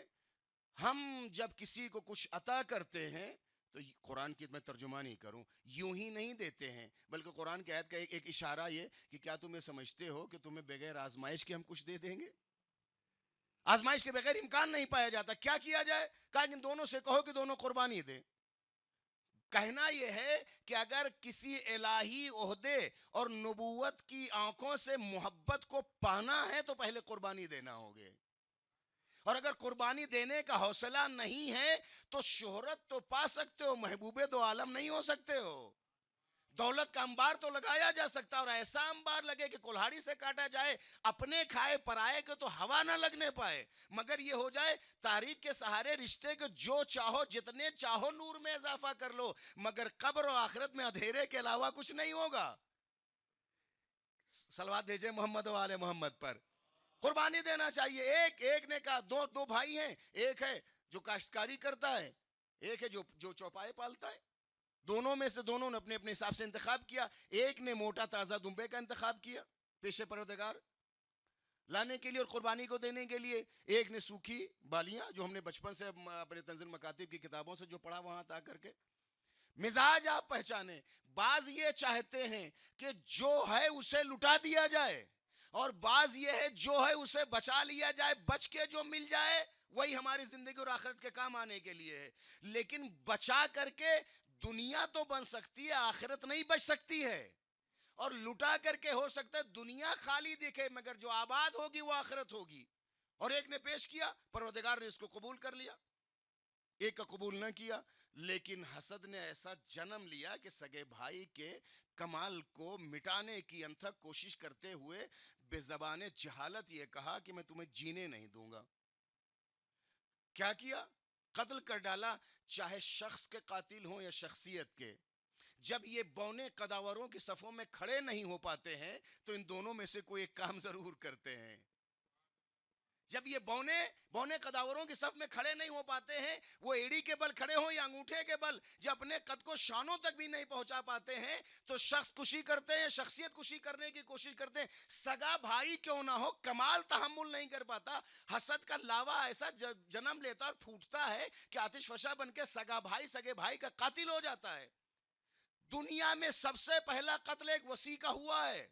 ہم جب کسی کو کچھ عطا کرتے ہیں تو قرآن کی میں ترجمہ نہیں کروں، یوں ہی نہیں دیتے ہیں، بلکہ قرآن کی آیت کا ایک اشارہ یہ کہ کیا تم یہ سمجھتے ہو کہ تمہیں بغیر آزمائش کے ہم کچھ دے دیں گے؟ آزمائش کے بغیر امکان نہیں پایا جاتا. کیا کیا جائے؟ کہا کہ ان دونوں سے کہو کہ دونوں قربانی دیں. کہنا یہ ہے کہ اگر کسی الہی عہدے اور نبوت کی آنکھوں سے محبت کو پانا ہے تو پہلے قربانی دینا ہوگے. اور اگر قربانی دینے کا حوصلہ نہیں ہے تو شہرت تو پا سکتے ہو، محبوب دو عالم نہیں ہو سکتے ہو. دولت کا انبار تو لگایا جا سکتا، اور ایسا انبار لگے کہ کلہاڑی سے کاٹا جائے، اپنے کھائے پرائے کے تو ہوا نہ لگنے پائے، مگر یہ ہو جائے تاریخ کے سہارے رشتے کے جو چاہو جتنے چاہو نور میں اضافہ کر لو، مگر قبر و آخرت میں اندھیرے کے علاوہ کچھ نہیں ہوگا۔ صلوات بھیجے محمد و آل محمد پر۔ قربانی دینا چاہیے۔ ایک نے کہا، دو بھائی ہیں، ایک ہے جو کاشتکاری کرتا ہے، ایک ہے جو چوپائے پالتا ہے، دونوں میں سے دونوں نے اپنے اپنے حساب سے انتخاب کیا۔ ایک نے موٹا تازہ دمبے کا انتخاب کیا پیش پروردگار لانے کے لیے اور قربانی کو دینے کے لیے، ایک نے سوکھی بالیاں، جو ہم نے بچپن سے اپنے تنزیل مکاتب کی کتابوں سے جو پڑھا وہاں تا کر کے۔ مزاج آپ پہچانے، بعض یہ چاہتے ہیں کہ جو ہے اسے لٹا دیا جائے، اور بعض یہ ہے جو ہے اسے بچا لیا جائے، بچ کے جو مل جائے وہی ہماری زندگی اور آخرت کے کام آنے کے لیے ہے۔ لیکن بچا کر کے دنیا تو بن سکتی ہے، آخرت نہیں بچ سکتی ہے، اور لٹا کر کے ہو سکتا ہے دنیا خالی دکھے مگر جو آباد ہوگی وہ آخرت ہوگی۔ اور ایک نے پیش کیا، پروردگار نے اس کو قبول کر لیا، ایک کا قبول نہ کیا۔ لیکن حسد نے ایسا جنم لیا کہ سگے بھائی کے کمال کو مٹانے کی انتھک کوشش کرتے ہوئے بے زبان جہالت یہ کہا کہ میں تمہیں جینے نہیں دوں گا۔ کیا کیا؟ قتل کر ڈالا، چاہے شخص کے قاتل ہوں یا شخصیت کے۔ جب یہ بونے قداوروں کی صفوں میں کھڑے نہیں ہو پاتے ہیں تو ان دونوں میں سے کوئی ایک کام ضرور کرتے ہیں۔ جب یہ بونے قداوروں کی صف میں کھڑے نہیں ہو پاتے ہیں، وہ ایڑی کے بل کھڑے ہوں یا انگوٹھے کے بل، جب اپنے قد کو شانوں تک بھی نہیں پہنچا پاتے ہیں تو شخص کشی کرتے ہیں، شخصیت کشی کرنے کی کوشش کرتے ہیں۔ سگا بھائی کیوں نہ ہو، کمال تحمل نہیں کر پاتا، حسد کا لاوا ایسا جنم لیتا اور پھوٹتا ہے کہ آتش فشاں بن کے سگا بھائی سگے بھائی کا قاتل ہو جاتا ہے۔ دنیا میں سب سے پہلا قتل ایک وسیع کا ہوا ہے،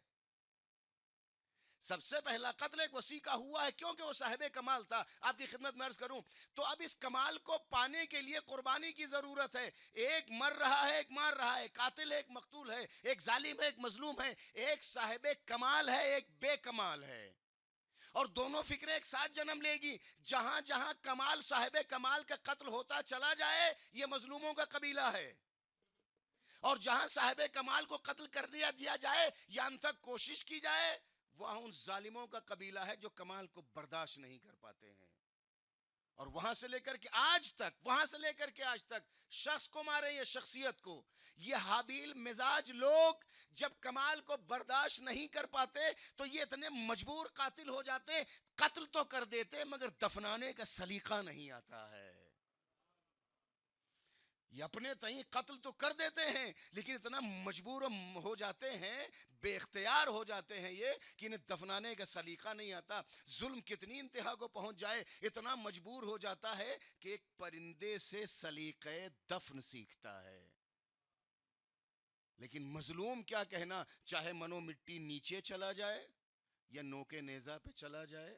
سب سے پہلا قتل ایک وسیع کا ہوا ہے، کیونکہ وہ صاحب کمال تھا۔ آپ کی خدمت میں عرض کروں تو اب اس کمال کو پانے کے لیے قربانی کی ضرورت ہے۔ ایک مر رہا ہے، ایک مار رہا ہے، قاتل ہے، ایک مقتول ہے، ایک ظالم ہے، ایک مظلوم ہے، ایک صاحب کمال ہے، ایک بے کمال ہے، اور دونوں فکریں ایک ساتھ جنم لے گی۔ جہاں جہاں کمال صاحب کمال کا قتل ہوتا چلا جائے یہ مظلوموں کا قبیلہ ہے، اور جہاں صاحب کمال کو قتل کر دیا جائے یا انتھک کوشش کی جائے وہاں ان ظالموں کا قبیلہ ہے جو کمال کو برداشت نہیں کر پاتے ہیں۔ اور وہاں سے لے کر کے آج تک شخص کو مارے یا شخصیت کو، یہ حابیل مزاج لوگ جب کمال کو برداشت نہیں کر پاتے تو یہ اتنے مجبور قاتل ہو جاتے، قتل تو کر دیتے مگر دفنانے کا سلیقہ نہیں آتا ہے۔ یہ اپنے تئیں قتل تو کر دیتے ہیں لیکن اتنا مجبور ہو جاتے ہیں، بے اختیار ہو جاتے ہیں یہ کہ انہیں دفنانے کا سلیقہ نہیں آتا۔ ظلم کتنی انتہا کو پہنچ جائے، اتنا مجبور ہو جاتا ہے کہ ایک پرندے سے سلیقہ دفن سیکھتا ہے۔ لیکن مظلوم کیا کہنا، چاہے منو مٹی نیچے چلا جائے یا نوکے نیزہ پہ چلا جائے،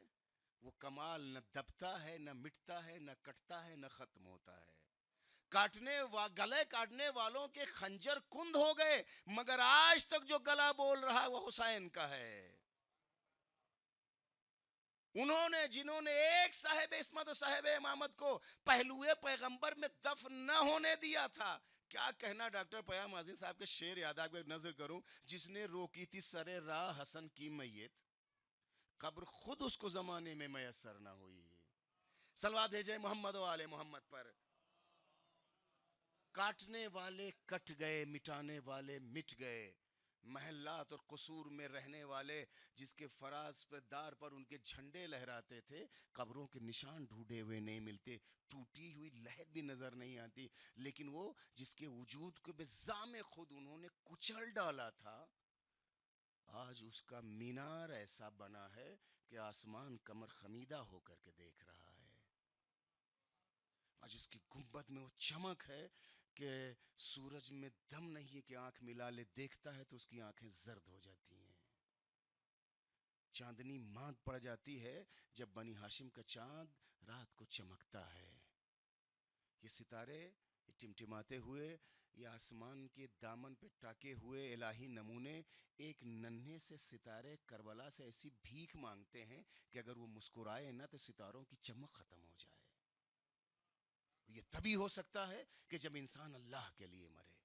وہ کمال نہ دبتا ہے، نہ مٹتا ہے، نہ کٹتا ہے، نہ ختم ہوتا ہے۔ گلے کاٹنے والوں کے خنجر کند ہو گئے مگر آج تک جو گلا بول رہا ہے وہ حسین کا ہے۔ جنہوں نے ایک صاحب عصمت و صاحب امامت کو پہلوئے پیغمبر میں دفن نہ ہونے دیا تھا، کیا کہنا ڈاکٹر پیام عظیم صاحب کے شعر یاد آ نظر کروں، جس نے روکی تھی سرے راہ حسن کی میت، قبر خود اس کو زمانے میں میسر نہ ہوئی۔ صلوات بھیجے محمد و آل محمد پر۔ کاٹنے والے کٹ گئے، مٹانے والے مٹ گئے، محلات اور قصور میں رہنے والے جس کے فراز پہ دار پر ان کے جھنڈے لہراتے تھے، قبروں کے نشان ڈھونڈے ہوئے نہیں ملتے، ٹوٹی ہوئی لہد بھی نظر نہیں آتی، لیکن وہ جس کے وجود کو بزام خود انہوں نے کچل ڈالا تھا، آج اس کا مینار ایسا بنا ہے کہ آسمان کمر خمیدہ ہو کر کے دیکھ رہا ہے۔ آج اس کی گنبد میں وہ چمک ہے کہ سورج میں دم نہیں ہے کہ آنکھ ملا لے، دیکھتا ہے تو اس کی آنکھیں زرد ہو جاتی ہیں۔ چاندنی ماند پڑ جاتی ہے جب بنی ہاشم کا چاند رات کو چمکتا ہے۔ یہ ستارے ٹمٹماتے ہوئے، یہ آسمان کے دامن پہ ٹاکے ہوئے الہی نمونے ایک ننھے سے ستارے کربلا سے ایسی بھیک مانگتے ہیں کہ اگر وہ مسکرائے نہ تو ستاروں کی چمک ختم ہو جائے۔ یہ تبھی ہو سکتا ہے کہ جب انسان اللہ کے لیے مرے،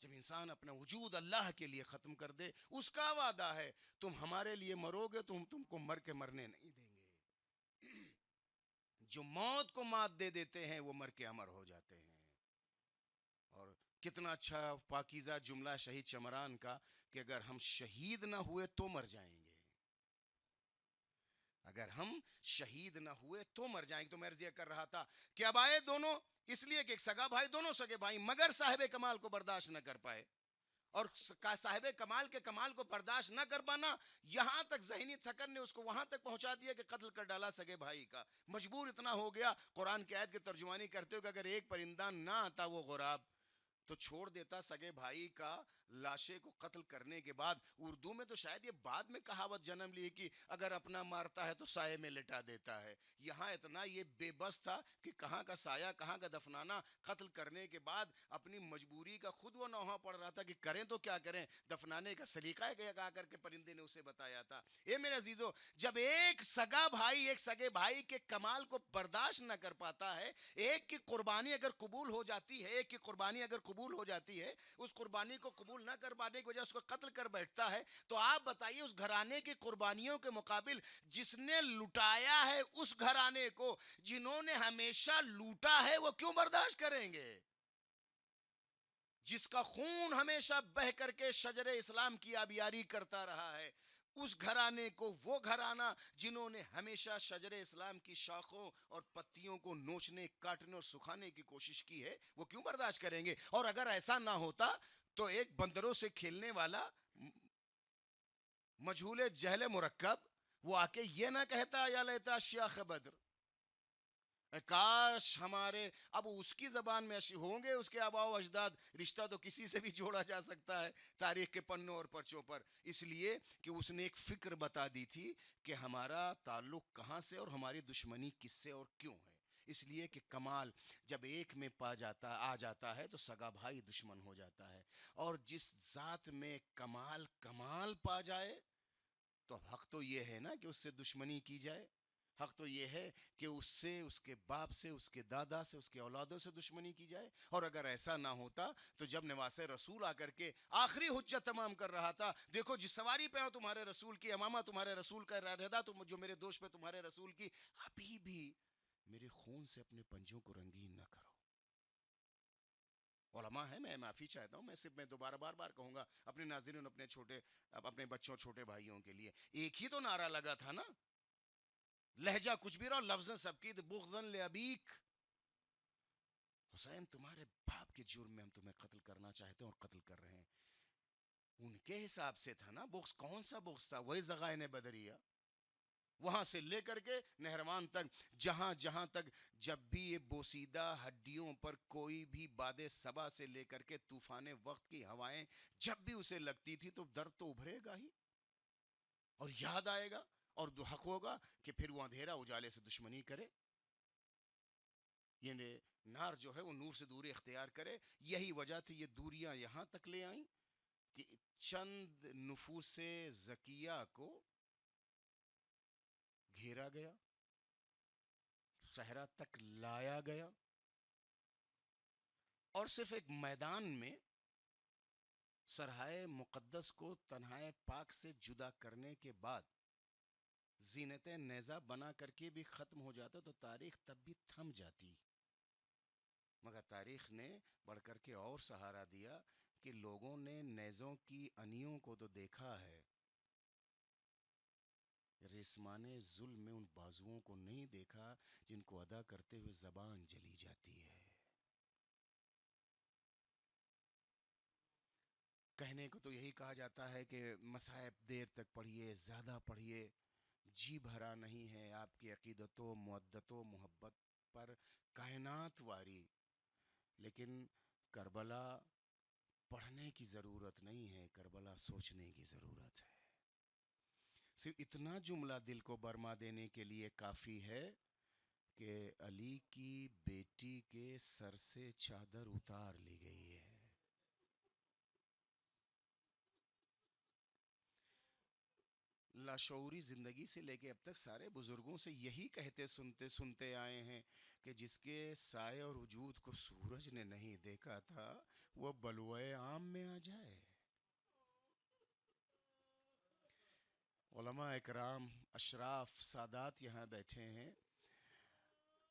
جب انسان اپنا وجود اللہ کے لیے ختم کر دے، اس کا وعدہ ہے تم ہمارے لیے مرو گے تو ہم تم کو مر کے مرنے نہیں دیں گے۔ جو موت کو مات دے دیتے ہیں وہ مر کے امر ہو جاتے ہیں۔ اور کتنا اچھا پاکیزہ جملہ شہید چمران کا کہ اگر ہم شہید نہ ہوئے تو مر جائیں گے، اگر ہم شہید نہ ہوئے تو مر جائیں گے۔ تو میں عرض کر رہا تھا کہ اب آئے دونوں، اس لیے کہ ایک سگا بھائی، دونوں سگے بھائی، مگر صاحب کمال کو برداشت نہ کر پائے، اور صاحب کمال کے کمال کو برداشت نہ کر پانا، یہاں تک ذہنی تھکن نے اس کو وہاں تک پہنچا دیا کہ قتل کر ڈالا سگے بھائی کا۔ مجبور اتنا ہو گیا، قرآن کی آیت کی ترجمانی کرتے ہو کہ اگر ایک پرندہ نہ آتا وہ غراب تو چھوڑ دیتا سگے بھائی کا لاشے کو قتل کرنے کے بعد۔ اردو میں تو شاید یہ بعد میں کہاوت جنم لی کہ اگر اپنا مارتا ہے تو سائے میں لٹا دیتا ہے، یہاں اتنا یہ بے بس تھا کہ کہاں کا سایہ کہاں کا دفنانا۔ قتل کرنے کے بعد اپنی مجبوری کا خود وہ نوحہ پڑ رہا تھا کہ کریں تو کیا کریں، دفنانے کا سلیقہ ہے کہا کر کے پرندے نے اسے بتایا تھا۔ اے میرے عزیزو، جب ایک سگا بھائی ایک سگے بھائی کے کمال کو برداشت نہ کر پاتا ہے، ایک کی قربانی اگر قبول ہو جاتی ہے، ایک کی قربانی اگر قبول ہو جاتی ہے، اس قربانی کو قبول نہ کر پانے کی وجہ اس کو قتل کر بیٹھتا ہے، تو آپ بتائیے اس گھرانے کی قربانیوں کے مقابل جس نے لٹایا ہے اس گھرانے کو، جنہوں نے ہمیشہ لوٹا ہے، وہ کیوں برداشت کریں گے؟ جس کا خون ہمیشہ بہ کر کے شجر اسلام کی آبیاری کرتا رہا ہے، اس گھرانے کو، وہ گھرانہ جنہوں نے ہمیشہ شجر اسلام کی شاخوں اور پتیوں کو نوچنے، کاٹنے اور سکھانے کی کوشش کی ہے، وہ کیوں برداشت کریں گے؟ اور اگر ایسا نہ ہوتا تو ایک بندروں سے کھیلنے والا مجہول جہل مرکب وہ آ کے یہ نہ کہتا یا لیتا شیخ بدر، کاش ہمارے، اب اس کی زبان میں ہوں گے اس کے آباء و اجداد، رشتہ تو کسی سے بھی جوڑا جا سکتا ہے تاریخ کے پنوں اور پرچوں پر، اس لیے کہ اس نے ایک فکر بتا دی تھی کہ ہمارا تعلق کہاں سے اور ہماری دشمنی کس سے اور کیوں ہے۔ اس لیے کہ کمال جب ایک میں آ جاتا ہے تو سگا بھائی دشمن ہو جاتا ہے، اور جس ذات میں کمال پا جائے تو حق تو یہ ہے نا کہ اس سے دشمنی کی جائے، حق تو یہ ہے کہ اس سے، اس کے باپ سے، اس کے دادا سے، اس کے اولادوں سے دشمنی کی جائے۔ اور اگر ایسا نہ ہوتا تو جب نواس رسول آ کر کے آخری حجت تمام کر رہا تھا، دیکھو جس سواری پہ ہو تمہارے رسول کی، امامہ تمہارے رسول کا رہدا، تم جو میرے دوست پہ تمہارے رسول کی، ابھی بھی میرے خون سے اپنے پنجوں کو رنگین نہ کرو۔ علماء ہے، میں معافی چاہتا ہوں، میں دوبارہ بار بار کہوں گا اپنے ناظرین، اپنے بچوں، چھوٹے بھائیوں کے لیے، ایک ہی تو نعرہ لگا تھا نا، لہجہ کچھ بھی رہو، لفظ سب کی، بغضاً لابیک، حسین تمہارے باپ کے جرم میں ہم تمہیں قتل کرنا چاہتے ہیں اور قتل کر رہے ہیں۔ ان کے حساب سے تھا نا بغض، کون سا بغض تھا؟ وہی ذغائن بدریہ، وہاں سے لے کر کے نہروان تک، جہاں جہاں تک جب بھی یہ بوسیدہ ہڈیوں پر کوئی بھی باد صبا سے لے کر کے طوفان وقت کی ہوائیں جب بھی اسے لگتی تھی تو درد تو ابھرے گا ہی، اور یاد آئے گا، اور حق ہوگا کہ پھر وہ اندھیرا اجالے سے دشمنی کرے، یہ نار جو ہے وہ نور سے دوری اختیار کرے۔ یہی وجہ تھی یہ دوریاں یہاں تک لے آئیں کہ چند نفوس زکیہ کو گھیرا گیا، صحرا تک لایا گیا، اور صرف ایک میدان میں سرحائے مقدس کو تنہائے پاک سے جدا کرنے کے بعد زینت نیزہ بنا کر کے بھی ختم ہو جاتا تو تاریخ تب بھی تھم جاتی، مگر تاریخ نے بڑھ کر کے اور سہارا دیا کہ لوگوں نے نیزوں کی انیوں کو تو دیکھا ہے، ریسمان ظلم میں ان بازوؤں کو نہیں دیکھا جن کو ادا کرتے ہوئے زبان جلی جاتی ہے۔ کہنے کو تو یہی کہا جاتا ہے کہ مصائب دیر تک پڑھیے، زیادہ پڑھیے، جی بھرا نہیں ہے آپ کی عقیدت و مودت و محبت پر کائنات واری، لیکن کربلا پڑھنے کی ضرورت نہیں ہے، کربلا سوچنے کی ضرورت ہے۔ صرف اتنا جملہ دل کو برما دینے کے لیے کافی ہے کہ علی کی بیٹی کے سر سے چادر اتار لی گئی ہے۔ لاشعوری زندگی سے لے کے اب تک سارے بزرگوں سے یہی کہتے سنتے آئے ہیں کہ جس کے سائے اور وجود کو سورج نے نہیں دیکھا تھا وہ بلوائے عام میں آ جائے. علماء اکرام، اشراف، سادات یہاں بیٹھے ہیں.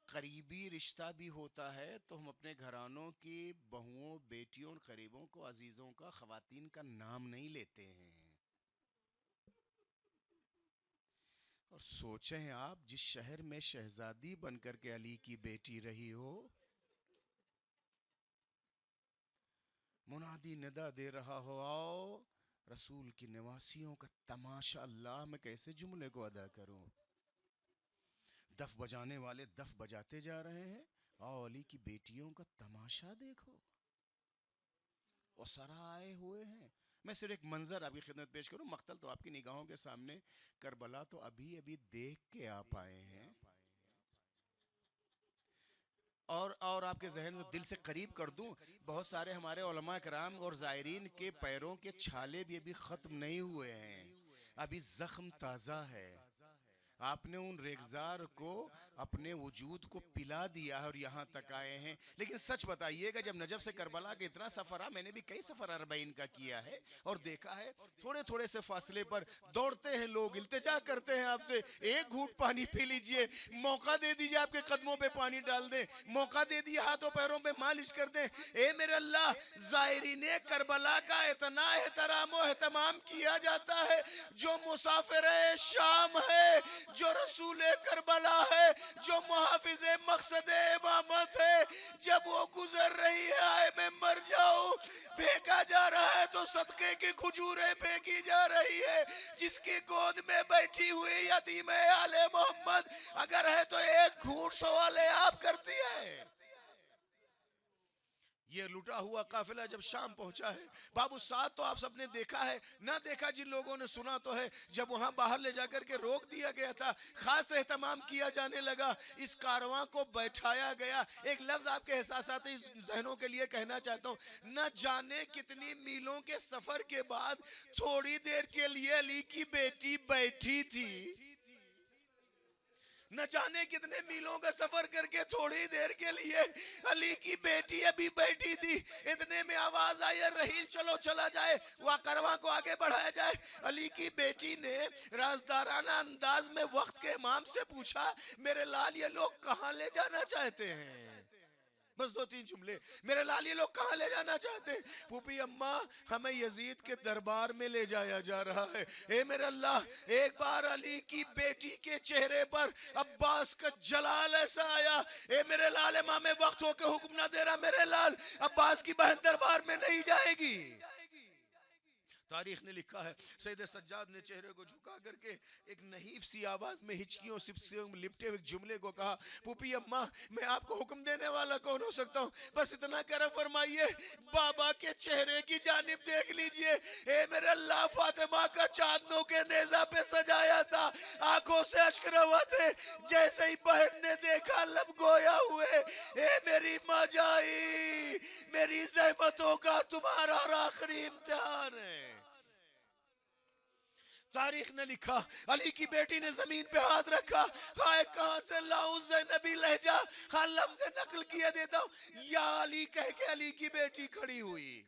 قریبی رشتہ بھی ہوتا ہے تو ہم اپنے گھرانوں کی بہوؤں، بیٹیوں اور قریبوں کو، عزیزوں کا، خواتین کا نام نہیں لیتے ہیں. اور سوچیں آپ جس شہر میں شہزادی بن کر کے علی کی بیٹی رہی ہو، منادی ندا دے رہا ہو آؤ رسول کی نواسیوں کا تماشا. اللہ میں کیسے جملے کو ادا کروں. دف بجانے والے دف بجاتے جا رہے ہیں، آؤ علی کی بیٹیوں کا تماشا دیکھو. اسرا آئے ہوئے ہیں. میں صرف ایک منظر آپ کی خدمت پیش کروں. مقتل تو آپ کی نگاہوں کے سامنے، کربلا تو ابھی ابھی دیکھ کے آپ آئے ہیں. اور آپ کے ذہن کو دل سے قریب کر دوں، بہت سارے ہمارے علماء کرام اور زائرین کے پیروں کے چھالے بھی ابھی ختم نہیں ہوئے ہیں، ابھی زخم تازہ ہے. آپ نے ان ریگزار کو اپنے وجود کو پلا دیا ہے اور یہاں تک آئے ہیں. لیکن سچ بتائیے گا، جب نجف سے کربلا کا اتنا سفر میں نے بھی کئی سفر اربعین کا کیا ہے اور دیکھا ہے، تھوڑے تھوڑے سے فاصلے پر دوڑتے ہیں لوگ، التجا کرتے ہیں آپ سے، ایک گھونٹ پانی پی لیجئے، موقع دے دیجئے آپ کے قدموں پہ پانی ڈال دیں، موقع دے دیجئے ہاتھوں پیروں پہ مالش کر دیں. اے میرے اللہ، زائرین کربلا کا اتنا احترام و اہتمام کیا جاتا ہے. جو مسافر شام ہے، جو رسول کربلا ہے، جو محافظ مقصد امامت ہے، جب وہ گزر رہی ہے آئے میں مر جاؤں، پھینکا جا رہا ہے تو صدقے کی کھجوریں پھینکی جا رہی ہے. جس کی گود میں بیٹھی ہوئی یتیم آل محمد اگر ہے تو ایک گھونٹ سوال آپ کرتی ہے. یہ لٹا ہوا قافلہ جب شام پہنچا ہے، بابو سعد تو آپ سب نے دیکھا ہے، نہ دیکھا جن لوگوں نے سنا تو ہے. جب وہاں باہر لے جا کر کے روک دیا گیا تھا، خاص اہتمام کیا جانے لگا، اس کارواں کو بیٹھایا گیا. ایک لفظ آپ کے احساساتی ذہنوں کے لیے کہنا چاہتا ہوں، نہ جانے کتنی میلوں کے سفر کے بعد تھوڑی دیر کے لیے علی کی بیٹی بیٹھی تھی. نہ جانے کتنے میلوں کا سفر کر کے تھوڑی دیر کے لیے علی کی بیٹی ابھی بیٹھی تھی. اتنے میں آواز آئی رحیل چلو چلا جائے، وہ کارواں کو آگے بڑھایا جائے. علی کی بیٹی نے رازدارانہ انداز میں وقت کے امام سے پوچھا، میرے لال یہ لوگ کہاں لے جانا چاہتے ہیں؟ بس دو تین جملے، میرے لال یہ لوگ کہاں لے جانا چاہتے ہیں؟ پھوپھی اماں، ہمیں یزید کے دربار میں لے جایا جا رہا ہے. اے میرے اللہ، ایک بار علی کی بیٹی کے چہرے پر عباس کا جلال ایسا آیا. اے میرے لال، امام وقت ہو کے حکم نہ دے رہا، میرے لال عباس کی بہن دربار میں نہیں جائے گی. تاریخ نے لکھا ہے، سید سجاد نے چہرے کو جھکا کر کے ایک نحیف سی آواز میں ہچکیوں سے لپٹے ہوئے جملے کو کہا، پھوپھی اماں میں آپ کو حکم دینے والا کون ہو سکتا ہوں، بس اتنا کرم فرمائیے بابا کے چہرے کی جانب دیکھ لیجئے. اے میرے اللہ، فاطمہ کا چاندوں کے نیزہ پہ سجایا تھا، آنکھوں سے اشک روا تھے. جیسے ہی بہن نے دیکھا لب گویا ہوئے. اے میری ماں جائی، میری زحمتوں کا تمہارا آخری امتحان ہے. تاریخ نے لکھا، علی کی بیٹی نے زمین پہ ہاتھ رکھا، ہائے کہاں سے لاؤں زینبی لہجہ، ہاں لفظ نقل کیا دیتا ہوں، یا علی کہہ کے علی کی بیٹی کھڑی ہوئی،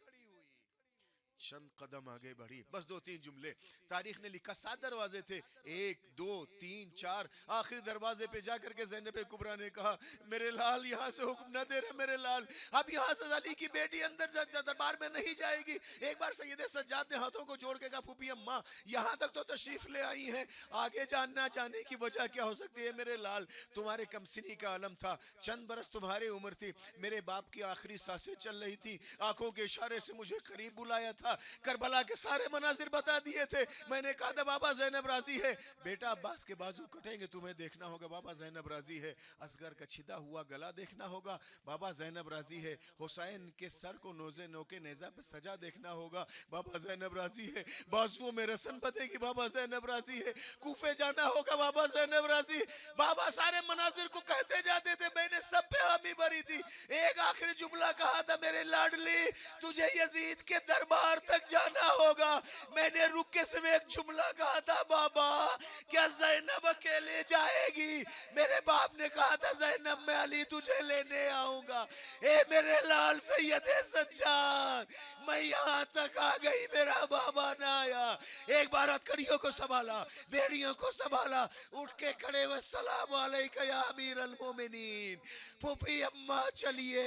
چند قدم آگے بڑھی. بس دو تین جملے. تاریخ نے لکھا 7 دروازے تھے، 1 2 3 4. آخری دروازے پہ جا کر کے زینب کبریٰ نے کہا، میرے لال یہاں سے حکم نہ دے رہے میرے لال، اب یہاں سے علی کی بیٹی اندر دربار میں نہیں جائے گی. ایک بار سید سجاد نے ہاتھوں کو جوڑ کے کہا، پھوپھی اماں یہاں تک تو تشریف لے آئی ہیں، آگے جاننا چاہنے کی وجہ کیا ہو سکتی ہے؟ میرے لال تمہارے کم سنی کا عالم تھا، چند برس تمہاری عمر تھی، میرے باپ کی آخری سانسیں چل رہی تھی، آنکھوں کے اشارے سے مجھے قریب بلایا تھا، کربلا کے سارے مناظر بتا دیے تھے. میں نے کہا تھا بابا زینب راضی ہے، بیٹا عباس کے بازو کٹیں گے تمہیں دیکھنا ہوگا، بابا زینب راضی ہے. اصغر کا چھدا ہوا گلا دیکھنا ہوگا، بابا زینب راضی ہے. حسین کے سر کو نوزے نو کے نیزہ پہ سجا دیکھنا ہوگا، بابا زینب راضی ہے. بازوؤں میں رسن بتے گی، بابا زینب راضی ہے. کوفے جانا ہوگا، بابا زینب راضی. بابا سارے مناظر کو کہتے جاتے تھے، میں نے سب پہ حامی بری رہی تھی. ایک آخری جملہ کہا تھا میرے لاڈلی تجھے یزید کے دربار تک جانا ہوگا. میں نے رک کے صرف ایک جملہ کہا تھا بابا کیا زینب اکیلے جائے گی؟ میرے باپ نے کہا تھا زینب میں علی تجھے لینے آؤں گا. اے میرے لال سید سجاد میں یہاں تک آ گئی میرا بابا نہ آیا. ایک بار ہتھکڑیوں کو سنبھالا بیڑیوں کو سنبھالا اٹھ کے کھڑے ہوئے السلام علیکہ یا امیر المومنین. پھوپھی اماں چلیے